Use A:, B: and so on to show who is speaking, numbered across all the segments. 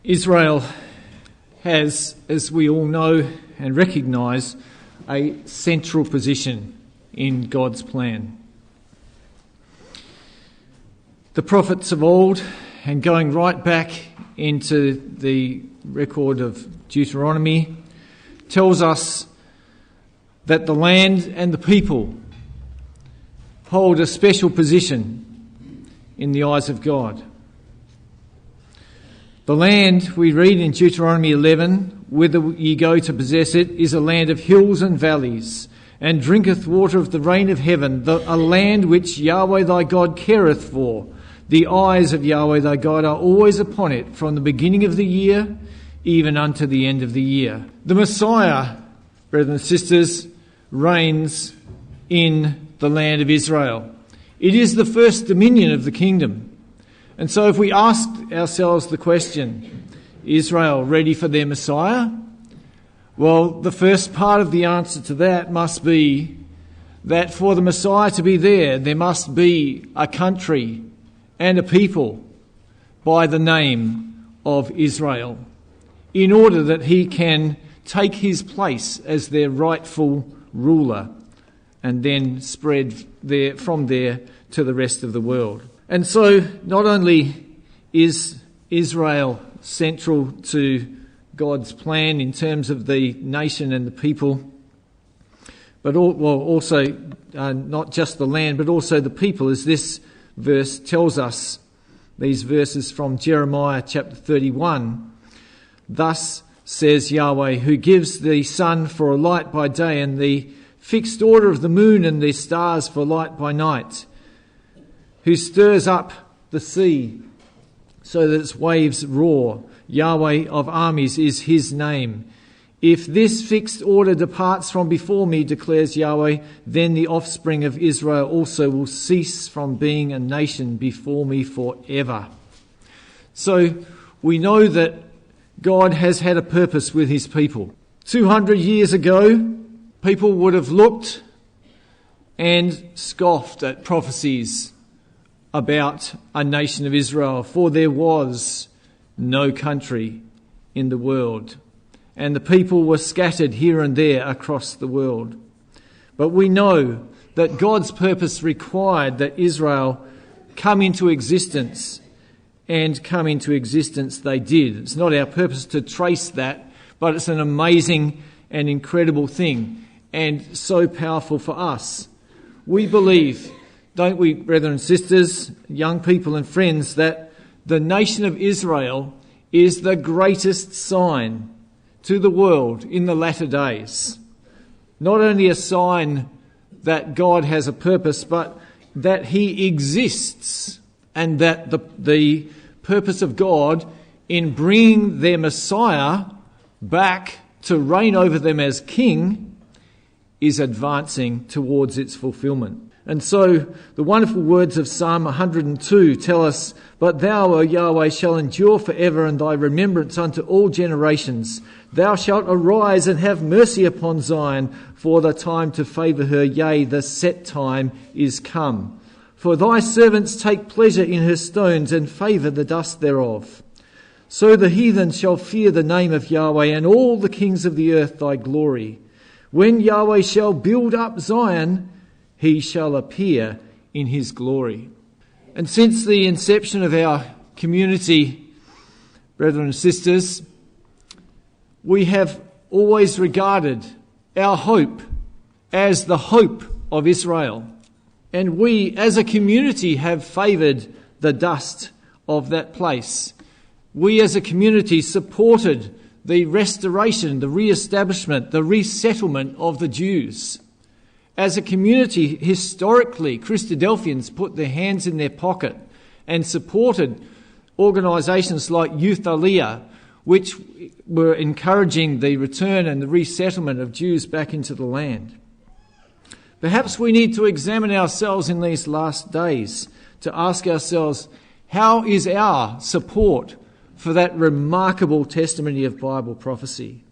A: Israel has, as we all know and recognise, a central position in God's plan. The prophets of old, and going right back into the record of Deuteronomy, tells us that the land and the people hold a special position in the eyes of God. The land, we read in Deuteronomy 11, whither ye go to possess it, is a land of hills and valleys, and drinketh water of the rain of heaven, a land which Yahweh thy God careth for. The eyes of Yahweh thy God are always upon it, from the beginning of the year even unto the end of the year. The Messiah, brothers and sisters, reigns in the land of Israel. It is the first dominion of the kingdom. And so if we ask ourselves the question, Israel ready for their Messiah? Well, the first part of the answer to that must be that for the Messiah to be there must be a country and a people by the name of Israel, in order that he can take his place as their rightful ruler and then spread from there to the rest of the world. And so not only is Israel central to God's plan in terms of the nation and the people, but also not just the land, but also the people, as this verse tells us, these verses from Jeremiah chapter 31. Thus says Yahweh, who gives the sun for a light by day and the fixed order of the moon and the stars for light by night, who stirs up the sea so that its waves roar. Yahweh of armies is his name. If this fixed order departs from before me, declares Yahweh, then the offspring of Israel also will cease from being a nation before me forever. So we know that God has had a purpose with his people. 200 years ago, people would have looked and scoffed at prophecies about a nation of Israel, for there was no country in the world, and the people were scattered here and there across the world. But we know that God's purpose required that Israel come into existence, and come into existence they did. It's not our purpose to trace that, but it's an amazing and incredible thing, and so powerful for us. We believe, don't we, brethren and sisters, young people and friends, that the nation of Israel is the greatest sign to the world in the latter days. Not only a sign that God has a purpose, but that he exists, and that the purpose of God in bringing their Messiah back to reign over them as king is advancing towards its fulfillment. And so the wonderful words of Psalm 102 tell us, but thou, O Yahweh, shall endure forever, and thy remembrance unto all generations. Thou shalt arise and have mercy upon Zion, for the time to favour her, yea, the set time is come. For thy servants take pleasure in her stones, and favour the dust thereof. So the heathen shall fear the name of Yahweh, and all the kings of the earth thy glory. When Yahweh shall build up Zion, he shall appear in his glory. And since the inception of our community, brethren and sisters, we have always regarded our hope as the hope of Israel. And we as a community have favoured the dust of that place. We as a community supported the restoration, the re-establishment, the resettlement of the Jews. As a community, historically, Christadelphians put their hands in their pocket and supported organisations like Youth Aliyah, which were encouraging the return and the resettlement of Jews back into the land. Perhaps we need to examine ourselves in these last days to ask ourselves, how is our support for that remarkable testimony of Bible prophecy?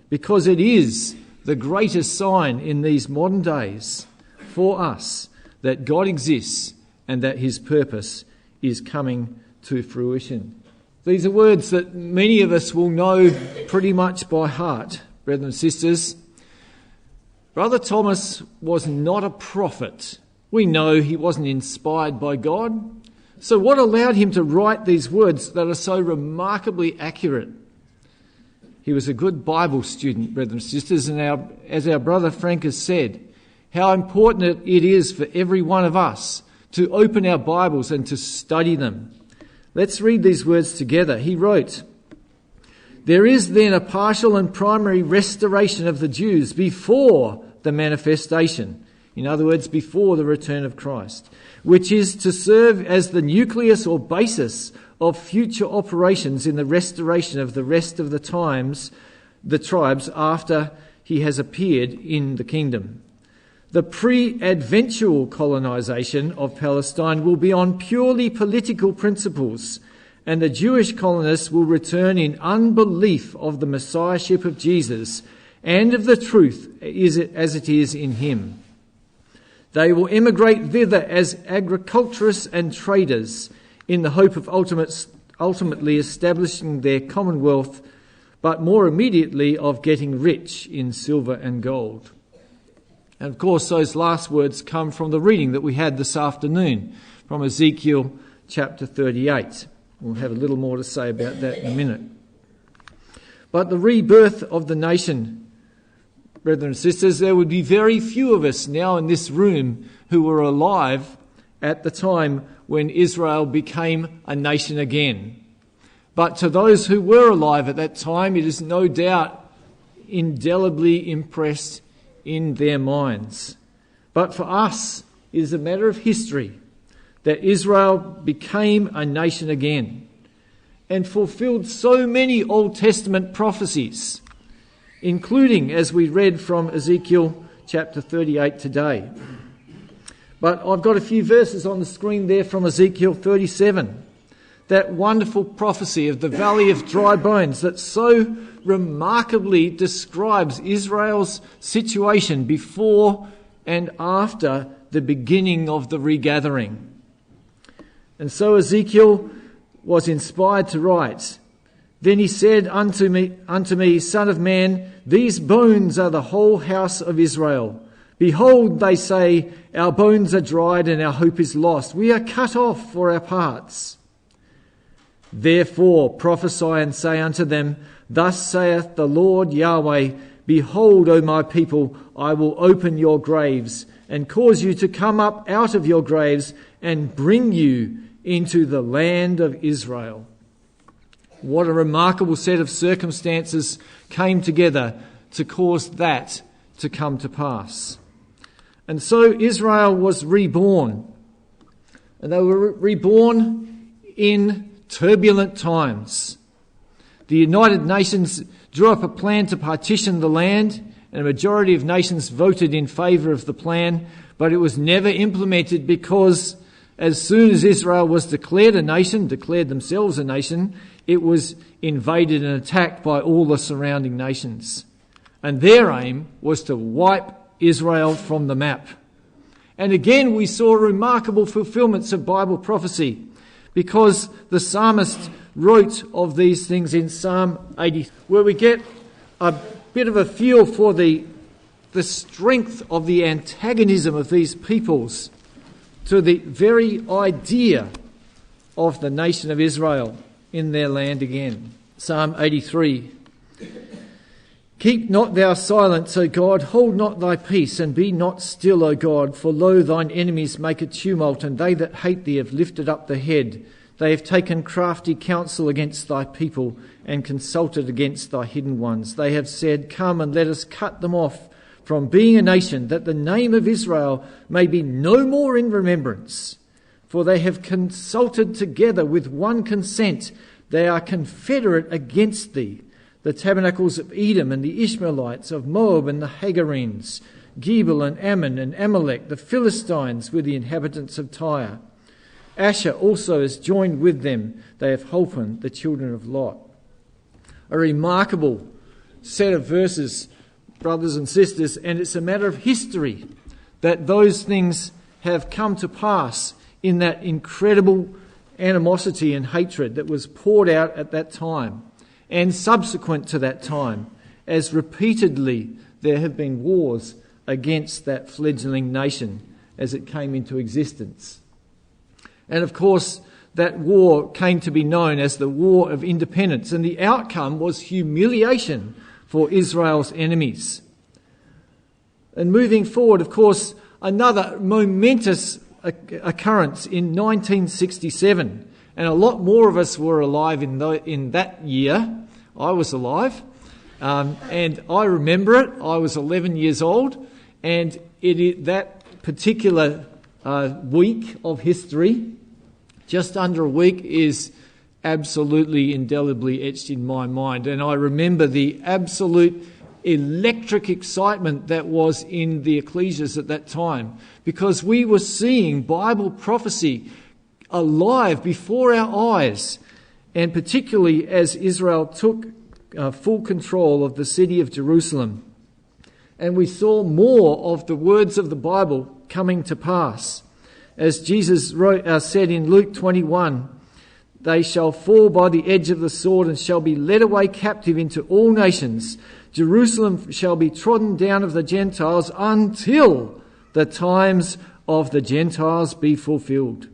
A: Because it is the greatest sign in these modern days for us that God exists and that his purpose is coming to fruition. These are words that many of us will know pretty much by heart, brothers and sisters. Brother Thomas was not a prophet. We know he wasn't inspired by God. So what allowed him to write these words that are so remarkably accurate? He was a good Bible student, brothers and sisters, and as our brother Frank has said, how important it is for every one of us to open our Bibles and to study them. Let's read these words together. He wrote, "There is then a partial and primary restoration of the Jews before the manifestation," in other words, before the return of Christ, "which is to serve as the nucleus or basis of future operations in the restoration of the rest of the tribes after he has appeared in the kingdom. The pre-adventual colonization of Palestine will be on purely political principles, and the Jewish colonists will return in unbelief of the messiahship of Jesus and of the truth as it is in him. They will emigrate thither as agriculturists and traders in the hope of ultimately establishing their commonwealth, but more immediately of getting rich in silver and gold." And of course, those last words come from the reading that we had this afternoon from Ezekiel chapter 38. We'll have a little more to say about that in a minute. But the rebirth of the nation, brothers and sisters, there would be very few of us now in this room who were alive at the time when Israel became a nation again. But to those who were alive at that time, it is no doubt indelibly impressed in their minds. But for us, it is a matter of history that Israel became a nation again and fulfilled so many Old Testament prophecies, including, as we read from Ezekiel chapter 38 today. But I've got a few verses on the screen there from Ezekiel 37. That wonderful prophecy of the valley of dry bones that so remarkably describes Israel's situation before and after the beginning of the regathering. And so Ezekiel was inspired to write, "Then he said unto me, Son of man, these bones are the whole house of Israel. Behold, they say, our bones are dried and our hope is lost. We are cut off for our parts. Therefore prophesy and say unto them, Thus saith the Lord Yahweh, Behold, O my people, I will open your graves and cause you to come up out of your graves and bring you into the land of Israel." What a remarkable set of circumstances came together to cause that to come to pass. And so Israel was reborn. And they were reborn in turbulent times. The United Nations drew up a plan to partition the land, and a majority of nations voted in favour of the plan, but it was never implemented because as soon as Israel was declared themselves a nation, it was invaded and attacked by all the surrounding nations. And their aim was to wipe Israel from the map. And again, we saw remarkable fulfillments of Bible prophecy, because the psalmist wrote of these things in Psalm 80, where we get a bit of a feel for the strength of the antagonism of these peoples to the very idea of the nation of Israel in their land again. Psalm 83. "Keep not thou silence, O God, hold not thy peace, and be not still, O God, for lo, thine enemies make a tumult, and they that hate thee have lifted up the head. They have taken crafty counsel against thy people, and consulted against thy hidden ones. They have said, Come and let us cut them off from being a nation, that the name of Israel may be no more in remembrance. For they have consulted together with one consent. They are confederate against thee. The tabernacles of Edom and the Ishmaelites, of Moab and the Hagarenes, Gebal and Ammon and Amalek, the Philistines with the inhabitants of Tyre. Asher also is joined with them. They have holpen the children of Lot." A remarkable set of verses, brothers and sisters, and it's a matter of history that those things have come to pass in that incredible animosity and hatred that was poured out at that time and subsequent to that time, as repeatedly there have been wars against that fledgling nation as it came into existence. And of course, that war came to be known as the War of Independence, and the outcome was humiliation for Israel's enemies. And moving forward, of course, another momentous occurrence in 1967, and a lot more of us were alive in that year. I was alive, and I remember it. I was 11 years old, and that particular week of history, just under a week, is absolutely indelibly etched in my mind. And I remember the absolute electric excitement that was in the ecclesias at that time, because we were seeing Bible prophecy alive before our eyes, and particularly as Israel took full control of the city of Jerusalem. And we saw more of the words of the Bible coming to pass. As Jesus said in Luke 21, "They shall fall by the edge of the sword and shall be led away captive into all nations. Jerusalem shall be trodden down of the Gentiles until the times of the Gentiles be fulfilled."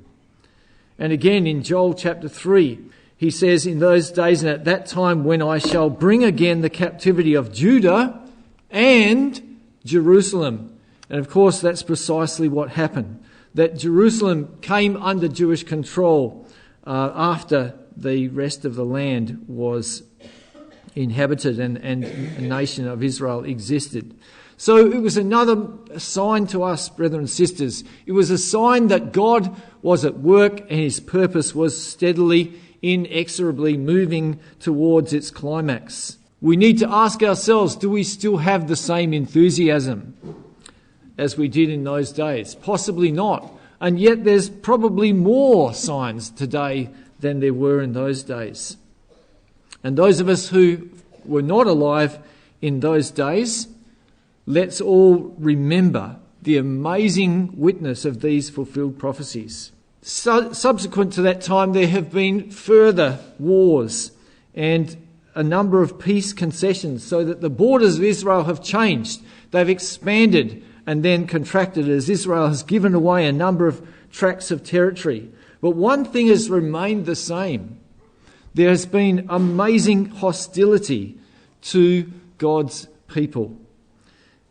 A: And again in Joel chapter 3, he says, "In those days and at that time when I shall bring again the captivity of Judah and Jerusalem." And of course that's precisely what happened, that Jerusalem came under Jewish control after the rest of the land was inhabited and a nation of Israel existed. So it was another sign to us, brethren and sisters. It was a sign that God was at work and his purpose was steadily, inexorably moving towards its climax. We need to ask ourselves, do we still have the same enthusiasm as we did in those days? Possibly not. And yet there's probably more signs today than there were in those days. And those of us who were not alive in those days, let's all remember the amazing witness of these fulfilled prophecies. Subsequent to that time, there have been further wars and a number of peace concessions, so that the borders of Israel have changed. They've expanded and then contracted as Israel has given away a number of tracts of territory. But one thing has remained the same. There has been amazing hostility to God's people.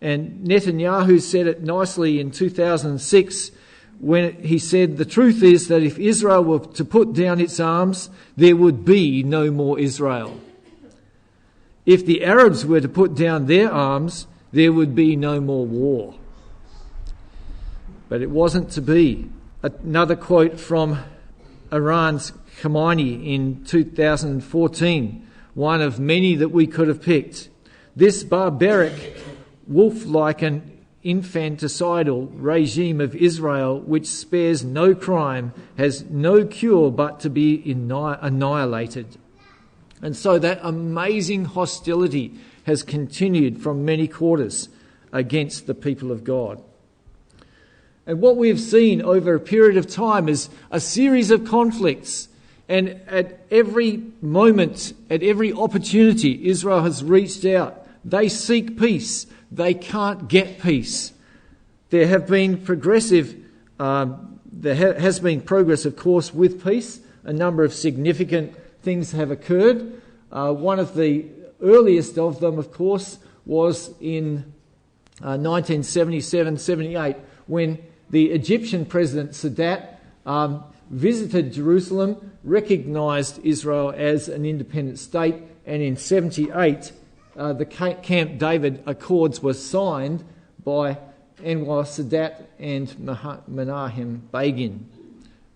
A: And Netanyahu said it nicely in 2006 when he said, "The truth is that if Israel were to put down its arms, there would be no more Israel. If the Arabs were to put down their arms, there would be no more war." But it wasn't to be. Another quote from Iran's Khamenei in 2014, one of many that we could have picked. "This barbaric, wolf-like and infanticidal regime of Israel, which spares no crime, has no cure but to be annihilated." And so that amazing hostility has continued from many quarters against the people of God. And what we have seen over a period of time is a series of conflicts. And at every moment, at every opportunity, Israel has reached out. They seek peace. They can't get peace. There have been there has been progress, of course, with peace. A number of significant things have occurred. One of the earliest of them, of course, was in 1977-78, when the Egyptian president Sadat visited Jerusalem, recognised Israel as an independent state, and in 78 the Camp David Accords were signed by Anwar Sadat and Menachem Begin.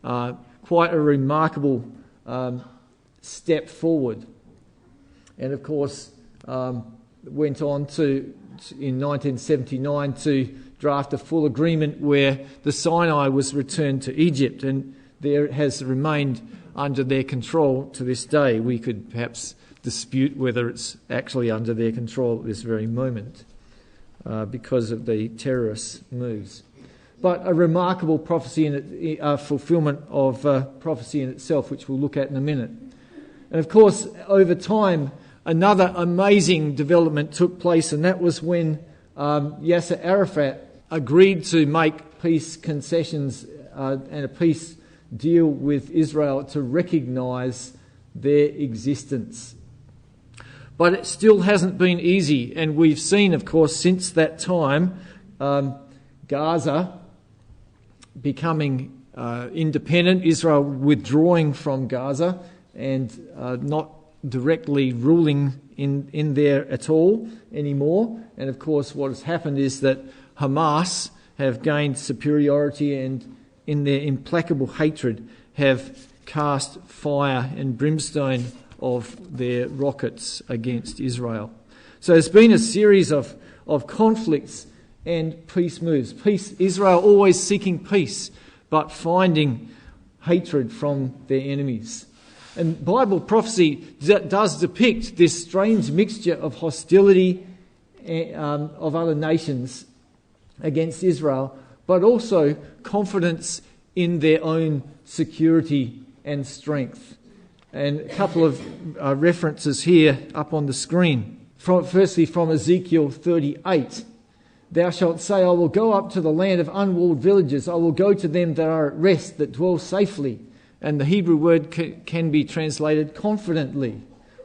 A: Quite a remarkable step forward. And of course went on to, in 1979, to draft a full agreement where the Sinai was returned to Egypt, and there it has remained under their control to this day. We could perhaps dispute whether it's actually under their control at this very moment because of the terrorist moves. but a remarkable prophecy fulfillment of prophecy in itself, which we'll look at in a minute. And of course, over time, another amazing development took place, and that was when Yasser Arafat agreed to make peace concessions and a peace deal with Israel to recognise their existence. But it still hasn't been easy, and we've seen, of course, since that time, Gaza becoming independent, Israel withdrawing from Gaza and not directly ruling in there at all anymore. And of course what has happened is that Hamas have gained superiority and in their implacable hatred have cast fire and brimstone of their rockets against Israel. So there's been a series of conflicts and peace moves. Israel always seeking peace, but finding hatred from their enemies. And Bible prophecy does depict this strange mixture of hostility of other nations against Israel, but also confidence in their own security and strength. And a couple of references here up on the screen. Firstly, from Ezekiel 38. Thou shalt say, I will go up to the land of unwalled villages. I will go to them that are at rest, that dwell safely. And the Hebrew word can be translated confidently.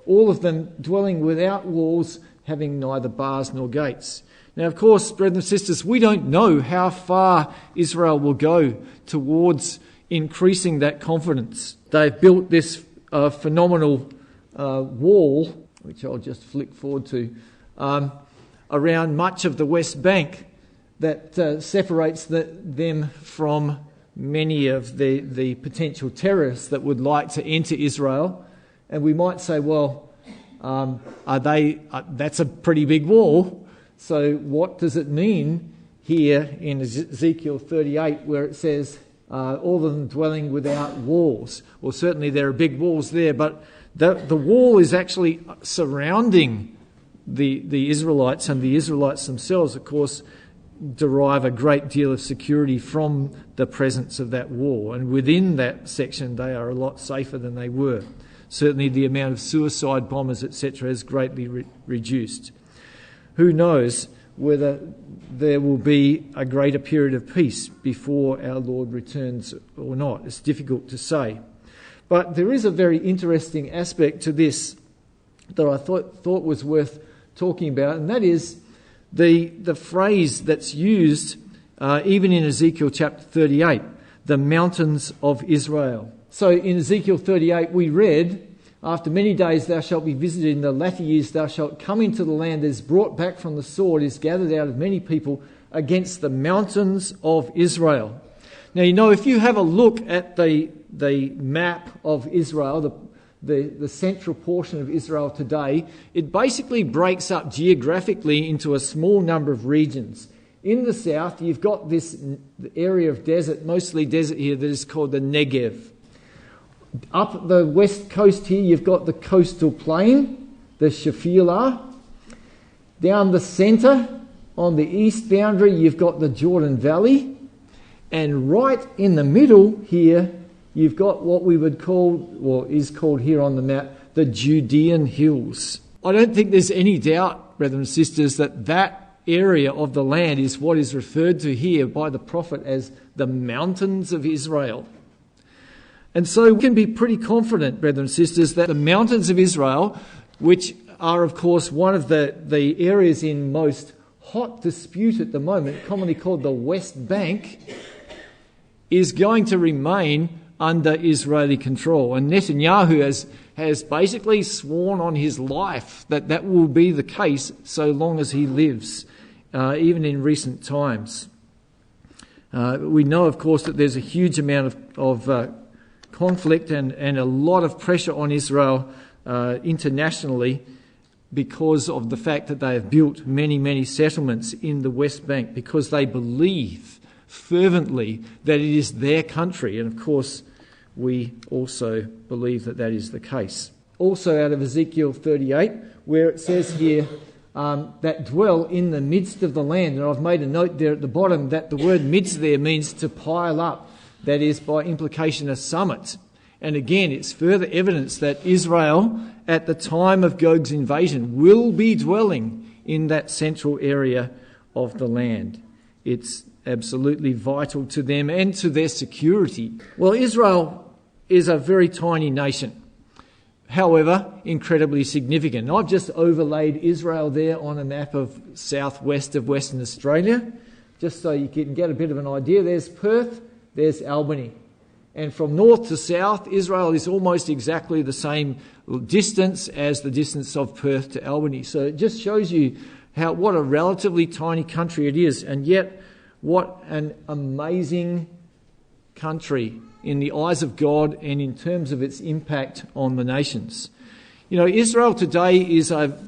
A: All of them dwelling without walls, having neither bars nor gates. Now, of course, brothers and sisters, we don't know how far Israel will go towards increasing that confidence. They've built this phenomenal wall, which I'll just flick forward to, around much of the West Bank that separates them from many of the potential terrorists that would like to enter Israel. And we might say, well, that's a pretty big wall. So what does it mean here in Ezekiel 38 where it says, all of them dwelling without walls? Well, certainly there are big walls there, but the wall is actually surrounding the Israelites, and the Israelites themselves, of course, derive a great deal of security from the presence of that wall. And within that section, they are a lot safer than they were. Certainly the amount of suicide bombers, etc., has greatly reduced. Who knows whether there will be a greater period of peace before our Lord returns or not. It's difficult to say. But there is a very interesting aspect to this that I thought was worth talking about, and that is the phrase that's used even in Ezekiel chapter 38, the mountains of Israel. So in Ezekiel 38 we read, after many days thou shalt be visited, in the latter years thou shalt come into the land that is brought back from the sword, is gathered out of many people against the mountains of Israel. Now, you know, if you have a look at the map of Israel, the central portion of Israel today, it basically breaks up geographically into a small number of regions. In the south, you've got this area of desert, mostly desert here, that is called the Negev. Up the west coast here, you've got the coastal plain, the Shephelah. Down the centre, on the east boundary, you've got the Jordan Valley. And right in the middle here, you've got what we would call, or is called here on the map, the Judean Hills. I don't think there's any doubt, brothers and sisters, that area of the land is what is referred to here by the prophet as the mountains of Israel. And so we can be pretty confident, brothers and sisters, that the mountains of Israel, which are, of course, one of the areas in most hot dispute at the moment, commonly called the West Bank, is going to remain under Israeli control. And Netanyahu has basically sworn on his life that will be the case so long as he lives, even in recent times. We know, of course, that there's a huge amount of conflict and a lot of pressure on Israel internationally because of the fact that they have built many, many settlements in the West Bank, because they believe fervently that it is their country. And of course, we also believe that is the case. Also out of Ezekiel 38, where it says here, that dwell in the midst of the land. And I've made a note there at the bottom that the word midst there means to pile up. That is, by implication, a summit. And again, it's further evidence that Israel, at the time of Gog's invasion, will be dwelling in that central area of the land. It's absolutely vital to them and to their security. Well, Israel is a very tiny nation, however, incredibly significant. And I've just overlaid Israel there on a map of southwest of Western Australia, just so you can get a bit of an idea. There's Perth, there's Albany. And from north to south, Israel is almost exactly the same distance as the distance of Perth to Albany. So it just shows you what a relatively tiny country it is, and yet what an amazing country in the eyes of God and in terms of its impact on the nations. You know, Israel today is a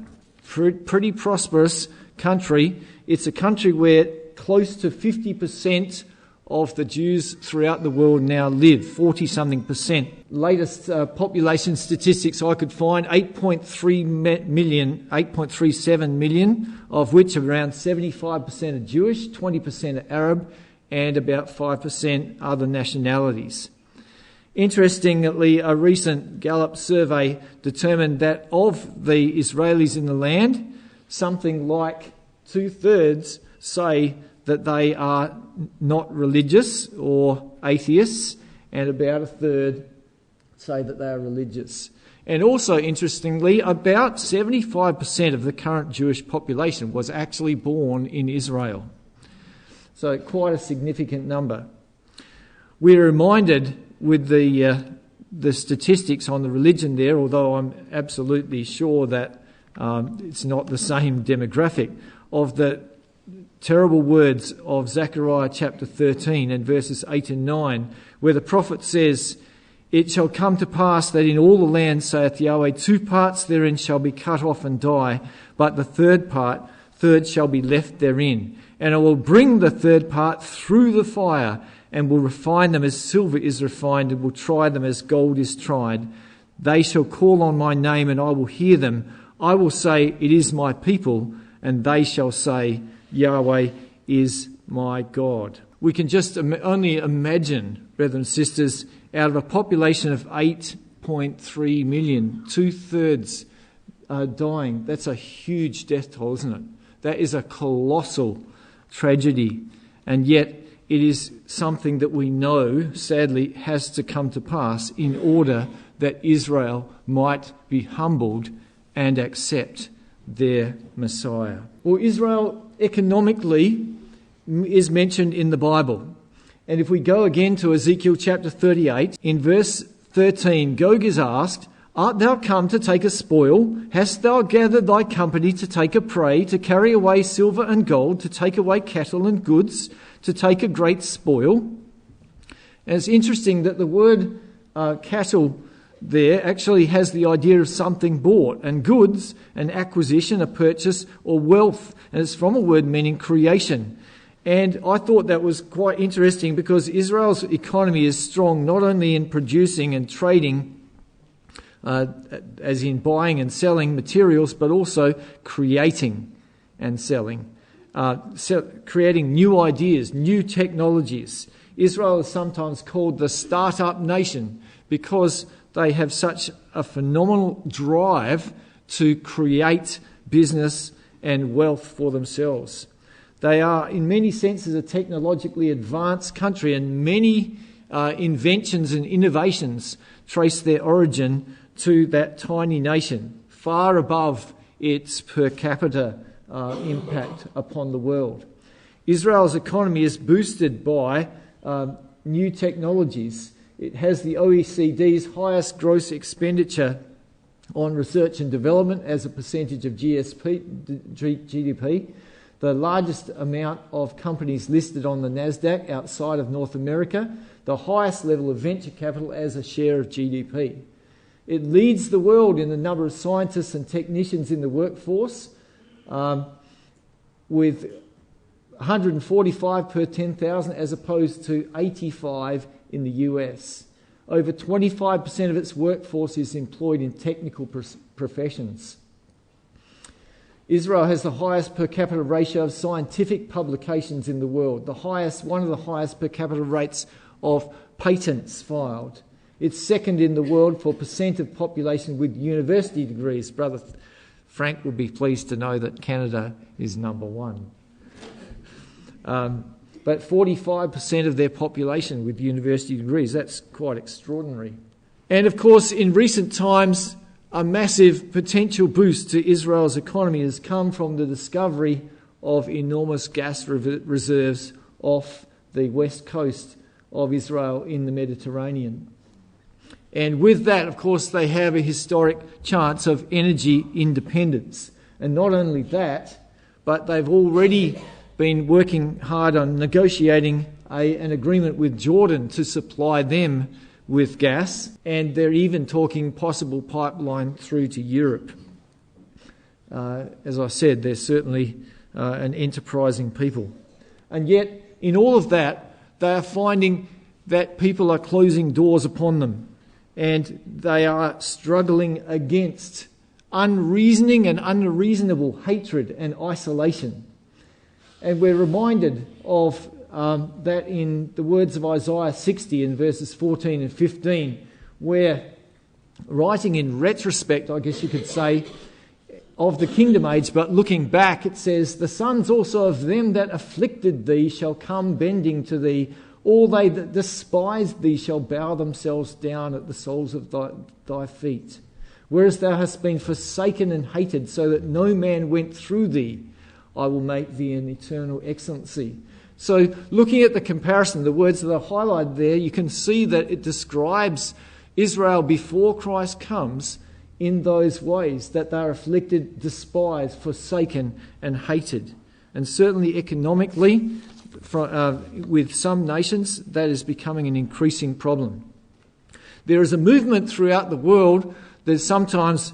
A: pretty prosperous country. It's a country where close to 50% of the Jews throughout the world now live, 40-something%. Latest population statistics I could find, 8.37 million, of which around 75% are Jewish, 20% are Arab, and about 5% other nationalities. Interestingly, a recent Gallup survey determined that of the Israelis in the land, something like 2/3 say that they are not religious or atheists, and about 1/3 say that they are religious. And also, interestingly, about 75% of the current Jewish population was actually born in Israel. So quite a significant number. We're reminded with the statistics on the religion there, although I'm absolutely sure that it's not the same demographic, of the terrible words of Zechariah chapter 13 and verses 8 and 9, where the prophet says, "It shall come to pass that in all the land, saith Yahweh, 2 parts therein shall be cut off and die, but the third shall be left therein. And I will bring the third part through the fire, and will refine them as silver is refined, and will try them as gold is tried. They shall call on my name, and I will hear them. I will say, it is my people, and they shall say, Yahweh is my God." We can just only imagine, brothers and sisters, out of a population of 8.3 million, 2/3 dying. That's a huge death toll, isn't it? That is a colossal tragedy. And yet it is something that we know, sadly, has to come to pass in order that Israel might be humbled and accept their Messiah. Well, Israel economically is mentioned in the Bible. And if we go again to Ezekiel chapter 38, in verse 13, Gog is asked, "Art thou come to take a spoil? Hast thou gathered thy company to take a prey, to carry away silver and gold, to take away cattle and goods, to take a great spoil?" And it's interesting that the word cattle there actually has the idea of something bought, and goods, an acquisition, a purchase, or wealth. And it's from a word meaning creation. And I thought that was quite interesting because Israel's economy is strong not only in producing and trading, as in buying and selling materials, but also creating and selling, creating new ideas, new technologies. Israel is sometimes called the start-up nation because they have such a phenomenal drive to create business and wealth for themselves. They are, in many senses, a technologically advanced country, and many inventions and innovations trace their origin to that tiny nation, far above its per capita impact upon the world. Israel's economy is boosted by new technologies. It has the OECD's highest gross expenditure on research and development as a percentage of GDP, the largest amount of companies listed on the NASDAQ outside of North America, the highest level of venture capital as a share of GDP. It leads the world in the number of scientists and technicians in the workforce, with 145 per 10,000 as opposed to 85 in the US. Over 25% of its workforce is employed in technical professions. Israel has the highest per capita ratio of scientific publications in the world, one of the highest per capita rates of patents filed. It's second in the world for percent of population with university degrees. Brother Frank would be pleased to know that Canada is number one. But 45% of their population with university degrees, that's quite extraordinary. And of course, in recent times, a massive potential boost to Israel's economy has come from the discovery of enormous gas reserves off the west coast of Israel in the Mediterranean. And with that, of course, they have a historic chance of energy independence. And not only that, but they've already been working hard on negotiating an agreement with Jordan to supply them with gas, and they're even talking possible pipeline through to Europe. As I said, they're certainly an enterprising people. And yet, in all of that, they are finding that people are closing doors upon them, and they are struggling against unreasoning and unreasonable hatred and isolation. And we're reminded of that in the words of Isaiah 60 in verses 14 and 15, where, writing in retrospect, I guess you could say, of the kingdom age, but looking back, it says, "The sons also of them that afflicted thee shall come bending to thee. All they that despised thee shall bow themselves down at the soles of thy feet. Whereas thou hast been forsaken and hated, so that no man went through thee, I will make thee an eternal excellency." So looking at the comparison, the words that are highlighted there, you can see that it describes Israel before Christ comes in those ways, that they are afflicted, despised, forsaken and hated. And certainly economically, with some nations, that is becoming an increasing problem. There is a movement throughout the world that is sometimes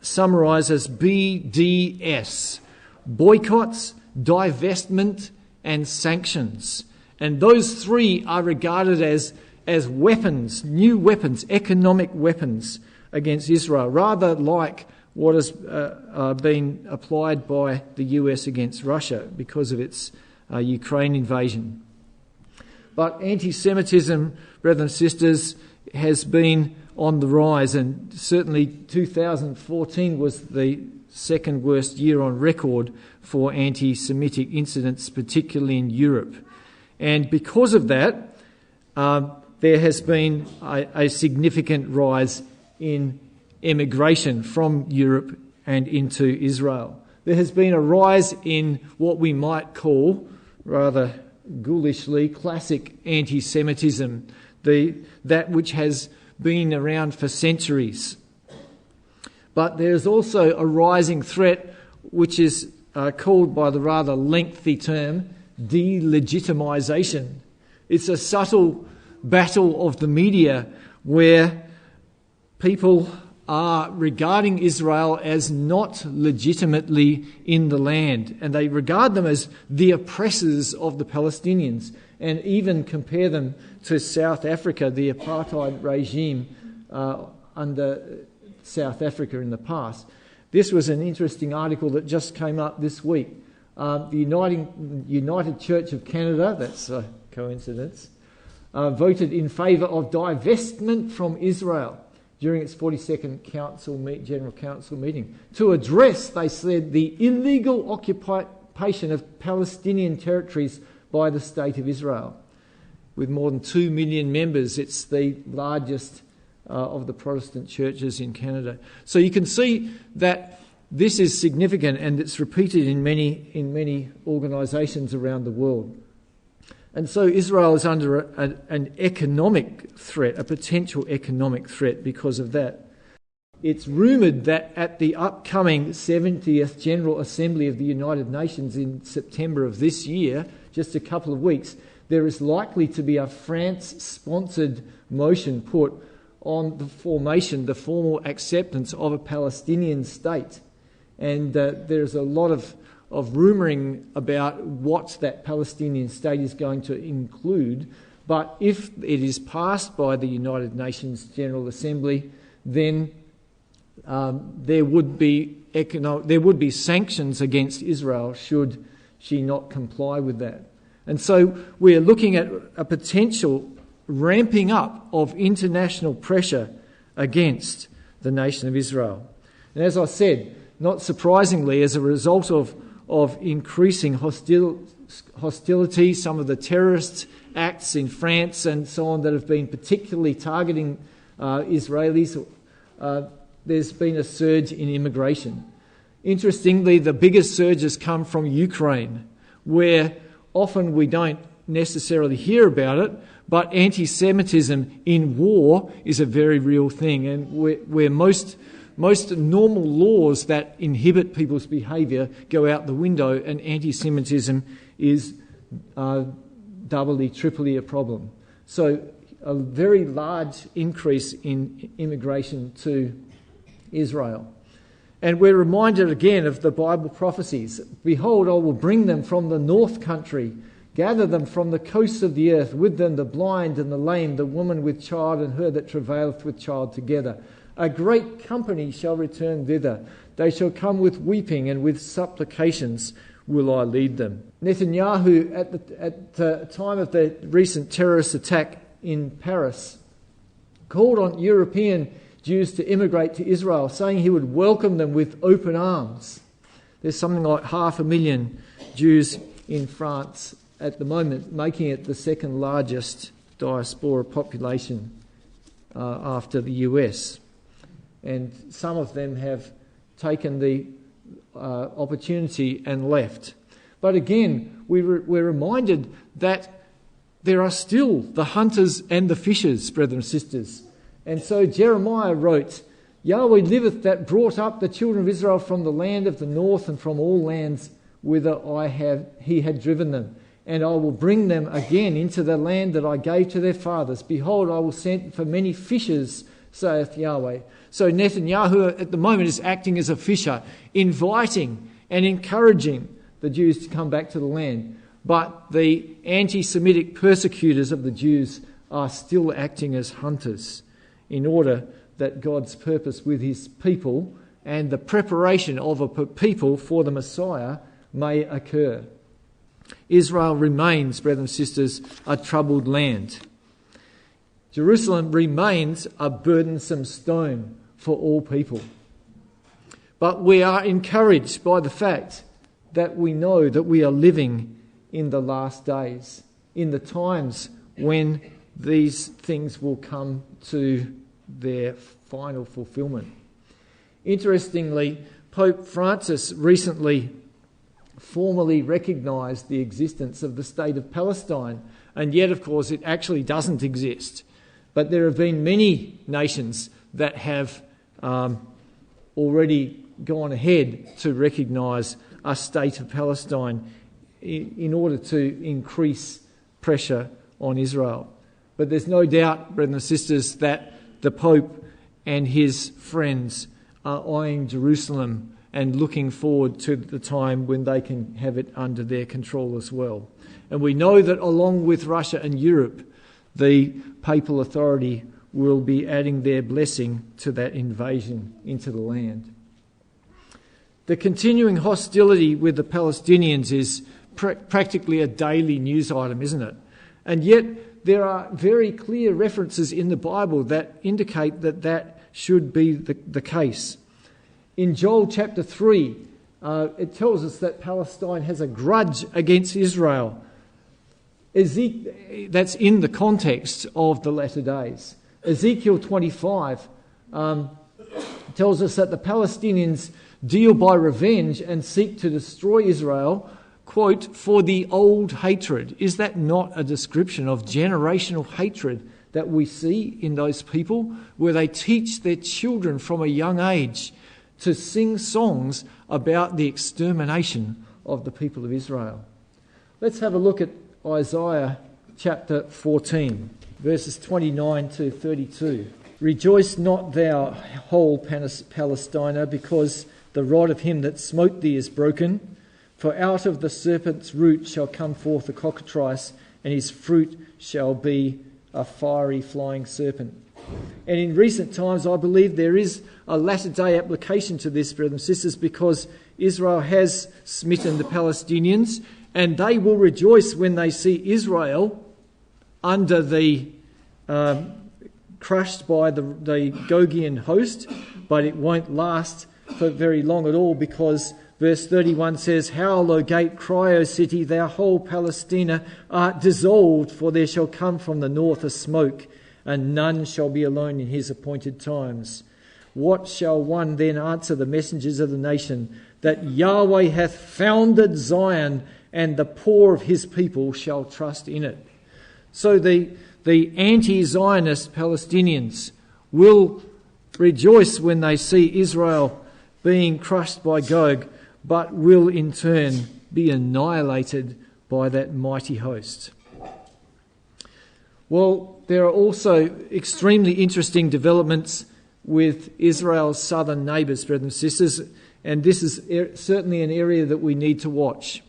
A: summarised as BDS: boycotts, divestment and sanctions. And those three are regarded as weapons, new weapons, economic weapons against Israel, rather like what has been applied by the US against Russia because of its Ukraine invasion. But anti-Semitism, brothers and sisters, has been on the rise, and certainly 2014 was the second worst year on record for anti-Semitic incidents, particularly in Europe. And because of that, there has been a significant rise in emigration from Europe and into Israel. There has been a rise in what we might call, rather ghoulishly, classic anti-Semitism, that which has been around for centuries. But there's also a rising threat which is called by the rather lengthy term delegitimisation. It's a subtle battle of the media where people are regarding Israel as not legitimately in the land, and they regard them as the oppressors of the Palestinians, and even compare them to South Africa, the apartheid regime under South Africa in the past. This was an interesting article that just came up this week. The United Church of Canada, that's a coincidence, voted in favour of divestment from Israel during its 42nd General Council meeting to address, they said, the illegal occupation of Palestinian territories by the State of Israel. With more than 2 million members, it's the largest of the Protestant churches in Canada. So you can see that this is significant, and it's repeated in many organisations around the world. And so Israel is under an economic threat, a potential economic threat because of that. It's rumoured that at the upcoming 70th General Assembly of the United Nations in September of this year, just a couple of weeks, there is likely to be a France-sponsored motion put on the formal acceptance of a Palestinian state. And there's a lot of rumouring about what that Palestinian state is going to include. But if it is passed by the United Nations General Assembly, then there would be sanctions against Israel should she not comply with that. And so we're looking at a potential ramping up of international pressure against the nation of Israel. And as I said, not surprisingly, as a result of increasing hostility, some of the terrorist acts in France and so on that have been particularly targeting Israelis, there's been a surge in immigration. Interestingly, the biggest surges come from Ukraine, where often we don't necessarily hear about it, but anti-Semitism in war is a very real thing, and where most normal laws that inhibit people's behaviour go out the window, and anti-Semitism is doubly, triply a problem. So a very large increase in immigration to Israel. And we're reminded again of the Bible prophecies. Behold, I will bring them from the north country, gather them from the coasts of the earth, with them the blind and the lame, the woman with child and her that travaileth with child together. A great company shall return thither. They shall come with weeping, and with supplications will I lead them. Netanyahu, at the time of the recent terrorist attack in Paris, called on European Jews to immigrate to Israel, saying he would welcome them with open arms. There's something like 500,000 Jews in France at the moment, making it the second largest diaspora population after the US. And some of them have taken the opportunity and left. But again, we're reminded that there are still the hunters and the fishers, brothers and sisters. And so Jeremiah wrote, Yahweh liveth that brought up the children of Israel from the land of the north and from all lands whither he had driven them. And I will bring them again into the land that I gave to their fathers. Behold, I will send for many fishers, saith Yahweh. So Netanyahu at the moment is acting as a fisher, inviting and encouraging the Jews to come back to the land. But the anti-Semitic persecutors of the Jews are still acting as hunters, in order that God's purpose with his people and the preparation of a people for the Messiah may occur. Israel remains, brothers and sisters, a troubled land. Jerusalem remains a burdensome stone for all people. But we are encouraged by the fact that we know that we are living in the last days, in the times when these things will come to their final fulfillment. Interestingly, Pope Francis recently formally recognised the existence of the state of Palestine, and yet, of course, it actually doesn't exist. But there have been many nations that have already gone ahead to recognise a state of Palestine in order to increase pressure on Israel. But there's no doubt, brothers and sisters, that the Pope and his friends are eyeing Jerusalem and looking forward to the time when they can have it under their control as well. And we know that along with Russia and Europe, the papal authority will be adding their blessing to that invasion into the land. The continuing hostility with the Palestinians is practically a daily news item, isn't it? And yet there are very clear references in the Bible that indicate that that should be the case. In Joel chapter 3, it tells us that Palestine has a grudge against Israel. That's in the context of the latter days. Ezekiel 25 tells us that the Palestinians deal by revenge and seek to destroy Israel, quote, for the old hatred. Is that not a description of generational hatred that we see in those people, where they teach their children from a young age to sing songs about the extermination of the people of Israel? Let's have a look at Isaiah chapter 14, verses 29 to 32. Rejoice not thou, whole Palestina, because the rod of him that smote thee is broken. For out of the serpent's root shall come forth a cockatrice, and his fruit shall be a fiery flying serpent. And in recent times, I believe there is a latter-day application to this, brothers and sisters, because Israel has smitten the Palestinians, and they will rejoice when they see Israel under the crushed by the Gogian host, but it won't last for very long at all, because verse 31 says, "Howl, O gate, cry, O city, thou whole Palestina art dissolved, for there shall come from the north a smoke, and none shall be alone in his appointed times. What shall one then answer the messengers of the nation? That Yahweh hath founded Zion, and the poor of his people shall trust in it." So the anti-Zionist Palestinians will rejoice when they see Israel being crushed by Gog, but will in turn be annihilated by that mighty host. Well, there are also extremely interesting developments with Israel's southern neighbours, brothers and sisters, and this is certainly an area that we need to watch.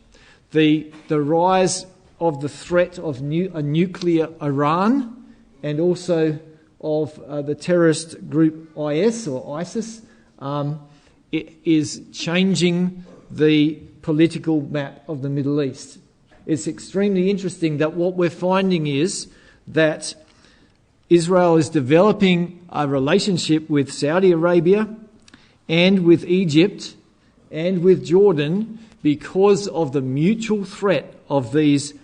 A: The rise of the threat of a nuclear Iran, and also of the terrorist group ISIS, it is changing the political map of the Middle East. It's extremely interesting that what we're finding is that Israel is developing a relationship with Saudi Arabia and with Egypt and with Jordan because of the mutual threat of these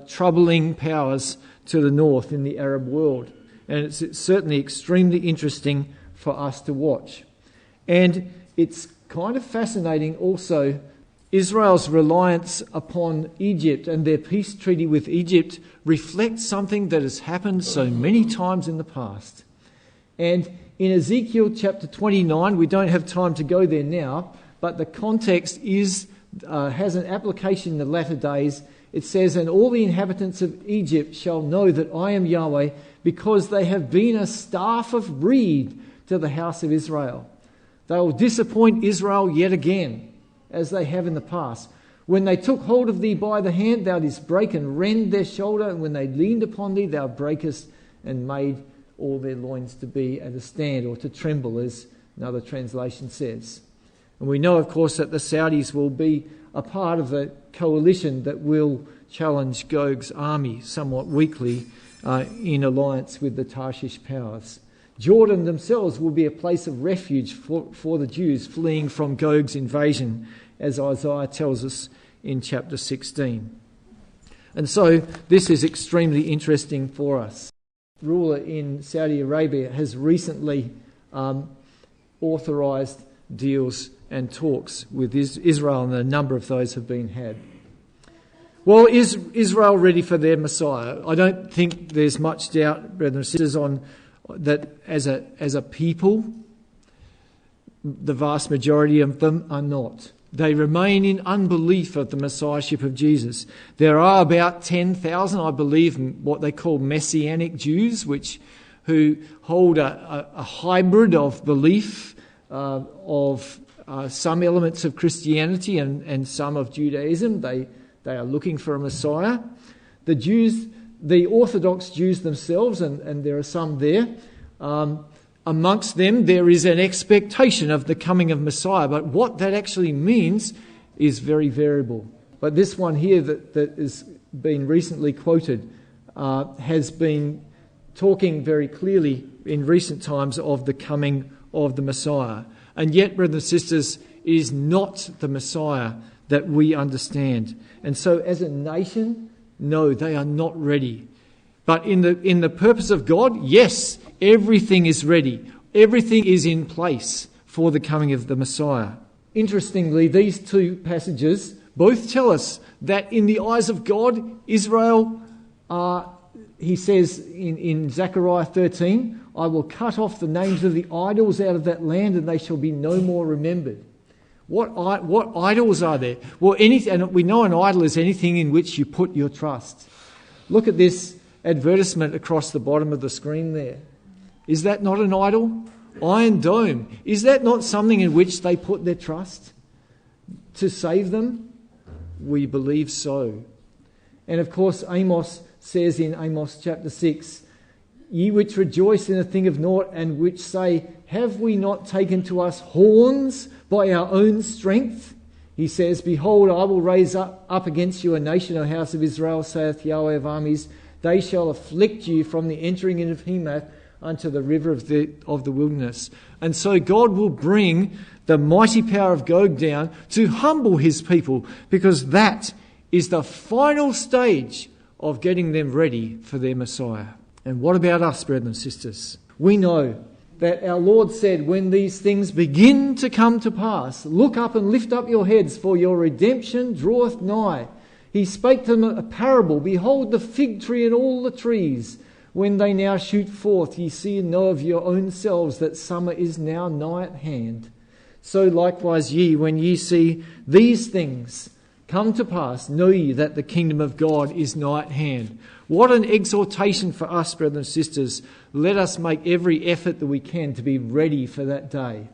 A: troubling powers to the north in the Arab world. And it's certainly extremely interesting for us to watch. And it's kind of fascinating also, Israel's reliance upon Egypt and their peace treaty with Egypt reflects something that has happened so many times in the past. And in Ezekiel chapter 29, we don't have time to go there now, but the context has an application in the latter days. It says, "And all the inhabitants of Egypt shall know that I am Yahweh, because they have been a staff of reed to the house of Israel." They will disappoint Israel yet again, as they have in the past. "When they took hold of thee by the hand, thou didst break and rend their shoulder, and when they leaned upon thee, thou breakest and made all their loins to be at a stand," or to tremble, as another translation says. And we know, of course, that the Saudis will be a part of the coalition that will challenge Gog's army somewhat weakly in alliance with the Tarshish powers. Jordan themselves will be a place of refuge for the Jews fleeing from Gog's invasion, as Isaiah tells us in chapter 16. And so this is extremely interesting for us. The ruler in Saudi Arabia has recently authorised deals and talks with Israel, and a number of those have been had. Well, is Israel ready for their Messiah? I don't think there's much doubt, brothers and sisters, on that as a people, the vast majority of them are not. They remain in unbelief of the Messiahship of Jesus. There are about 10,000, I believe, what they call Messianic Jews, who hold a hybrid of belief of some elements of Christianity and some of Judaism. They are looking for a Messiah. The Jews, the Orthodox Jews themselves, and there are some there, amongst them there is an expectation of the coming of Messiah, but what that actually means is very variable. But this one here that has been recently quoted has been talking very clearly in recent times of the coming of the Messiah. And yet, brothers and sisters, it is not the Messiah that we understand. And so as a nation, no, they are not ready. But in the purpose of God, yes, everything is ready. Everything is in place for the coming of the Messiah. Interestingly, these two passages both tell us that in the eyes of God, Israel, he says in Zechariah 13, "I will cut off the names of the idols out of that land, and they shall be no more remembered." What idols are there? Well, and we know an idol is anything in which you put your trust. Look at this advertisement across the bottom of the screen there. Is that not an idol? Iron Dome. Is that not something in which they put their trust to save them? We believe so. And of course, Amos says in Amos chapter 6, Ye which rejoice in a thing of naught, and which say, have we not taken to us horns by our own strength? He says, behold, I will raise up against you a nation, O house of Israel, saith Yahweh of armies. They shall afflict you from the entering in of Hemath unto the river of the wilderness. And so God will bring the mighty power of Gog down to humble his people, because that is the final stage of getting them ready for their Messiah. And what about us, brothers and sisters? We know that our Lord said, when these things begin to come to pass, look up and lift up your heads, for your redemption draweth nigh. He spake to them a parable. Behold the fig tree and all the trees. When they now shoot forth, ye see and know of your own selves that summer is now nigh at hand. So likewise ye, when ye see these things come to pass, know ye that the kingdom of God is nigh at hand. What an exhortation for us, brothers and sisters. Let us make every effort that we can to be ready for that day.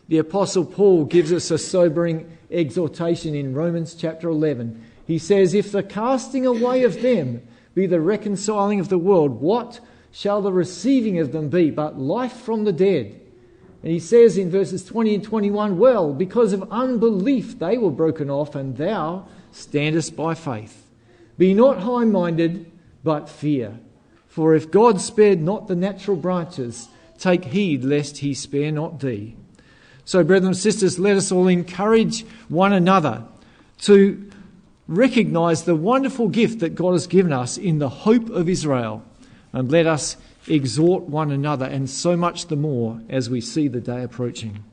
A: The Apostle Paul gives us a sobering exhortation in Romans chapter 11. He says, if the casting away of them be the reconciling of the world, what shall the receiving of them be but life from the dead? And he says in verses 20 and 21, well, because of unbelief they were broken off, and thou standest by faith. Be not high-minded, but fear. For if God spared not the natural branches, take heed lest he spare not thee. So, brothers and sisters, let us all encourage one another to recognise the wonderful gift that God has given us in the hope of Israel. And let us exhort one another, and so much the more as we see the day approaching.